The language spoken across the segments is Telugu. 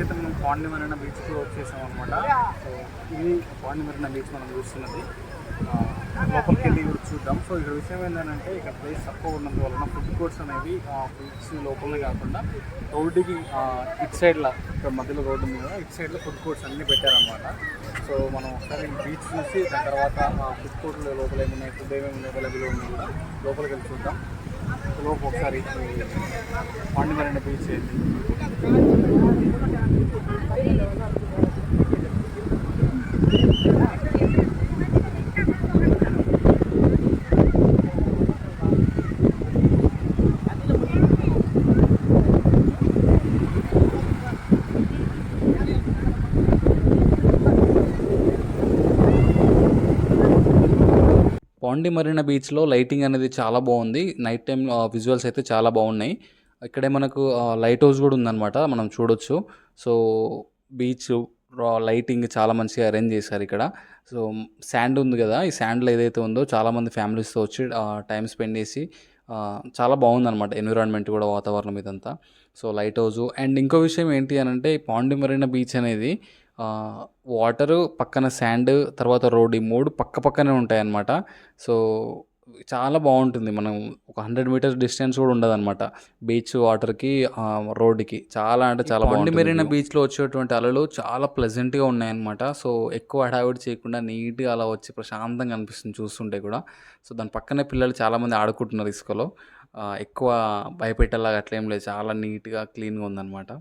ప్రస్తుతానికైతే మనం పాండి మరీనా బీచ్కి వచ్చేసాం అనమాట. సో ఇది పాండి మరీనా బీచ్ మనం చూస్తున్నది. లోపలికి వెళ్ళి కూడా చూద్దాం. సో ఇక్కడ విషయం ఏంటంటే ఇక్కడ ప్లేస్ తక్కువ ఉన్నందువలన ఫుడ్ కోర్ట్స్ అనేవి బీచ్ లోపలనే కాకుండా రోడ్డుకి ఇటు సైడ్లో, ఇక్కడ మధ్యలో రోడ్డు మీద ఇటు సైడ్లో ఫుడ్ కోర్ట్స్ అన్నీ పెట్టారనమాట. సో మనం ఒకసారి బీచ్ చూసి దాని తర్వాత ఫుడ్ కోర్ట్లో లోపల ఏమున్నాయి, ఫుడ్ ఏమేమి అవైలబుల్ ఉంది కూడా లోపలికి వెళ్ళి చూద్దాం. లోపు ఒకసారి పాండి మరీనా బీచ్ ఏంటి. పాండి మరీనా బీచ్లో లైటింగ్ అనేది చాలా బాగుంది. నైట్ టైం విజువల్స్ అయితే చాలా బాగున్నాయి. ఇక్కడే మనకు లైట్ హౌస్ కూడా ఉందన్నమాట, మనం చూడొచ్చు. సో బీచ్ లైటింగ్ చాలా మంచిగా అరేంజ్ చేశారు ఇక్కడ. సో శాండ్ ఉంది కదా, ఈ శాండ్లో ఏదైతే ఉందో చాలామంది ఫ్యామిలీస్తో వచ్చి టైం స్పెండ్ చేసి చాలా బాగుందన్నమాట ఎన్విరాన్మెంట్ కూడా, వాతావరణం ఇదంతా. సో లైట్ హౌస్ అండ్ ఇంకో విషయం ఏంటి అని అంటే పాండి మరీనా బీచ్ అనేది వాటరు పక్కన శాండ్ తర్వాత రోడ్, ఈ 3 పక్క పక్కనే ఉంటాయన్నమాట. సో చాలా బాగుంటుంది. మనం ఒక 100 మీటర్స్ డిస్టెన్స్ కూడా ఉండదన్నమాట బీచ్ వాటర్కి, రోడ్డుకి. చాలా అంటే చాలా పాండి మరీనా బీచ్లో వచ్చేటువంటి అలలు చాలా ప్లెజెంట్గా ఉన్నాయన్నమాట. సో ఎక్కువ హడావిడి చేయకుండా నీట్గా అలా వచ్చి ప్రశాంతంగా అనిపిస్తుంది చూస్తుంటే కూడా. సో దాని పక్కనే పిల్లలు చాలామంది ఆడుకుంటున్నారు ఇసుకలో. ఎక్కువ భయపెట్టేలాగా అట్లా ఏం లేదు, చాలా నీట్గా క్లీన్గా ఉందన్నమాట.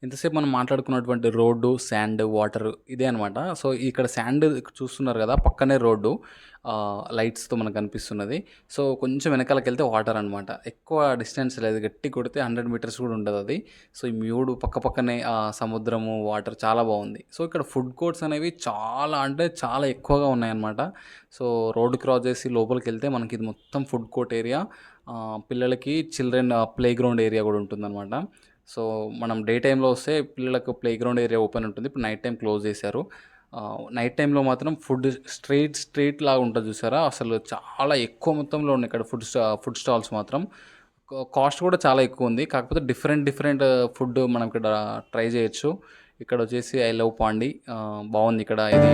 ఇంతసేపు మనం మాట్లాడుకున్నటువంటి రోడ్డు, శాండ్, వాటర్ ఇదే అనమాట. సో ఇక్కడ శాండ్ చూస్తున్నారు కదా, పక్కనే రోడ్డు లైట్స్తో మనకు కనిపిస్తున్నది. సో కొంచెం వెనకాలకి వెళ్తే వాటర్ అనమాట. ఎక్కువ డిస్టెన్స్ లేదు, గట్టి కొడితే 100 మీటర్స్ కూడా ఉండదు అది. సో ఈ 3 పక్క పక్కనే సముద్రము, వాటర్ చాలా బాగుంది. సో ఇక్కడ ఫుడ్ కోర్ట్స్ అనేవి చాలా అంటే చాలా ఎక్కువగా ఉన్నాయన్నమాట. సో రోడ్డు క్రాస్ చేసి లోపలికి వెళ్తే మనకి ఇది మొత్తం ఫుడ్ కోర్ట్ ఏరియా. పిల్లలకి చిల్డ్రన్ ప్లే గ్రౌండ్ ఏరియా కూడా ఉంటుందన్నమాట. సో మనం డే టైంలో వస్తే పిల్లలకు ప్లే గ్రౌండ్ ఏరియా ఓపెన్ ఉంటుంది. ఇప్పుడు నైట్ టైం క్లోజ్ చేశారు. నైట్ టైంలో మాత్రం స్ట్రీట్ లాగా ఉంటుంది చూసారా, అసలు చాలా ఎక్కువ మొత్తంలో ఉన్నాయి ఇక్కడ ఫుడ్ స్టాల్స్ మాత్రం. కాస్ట్ కూడా చాలా ఎక్కువ ఉంది. కాకపోతే డిఫరెంట్ ఫుడ్ మనం ఇక్కడ ట్రై చేయొచ్చు. ఇక్కడ వచ్చేసి ఐ లవ్ పాండి బాగుంది. ఇక్కడ ఇది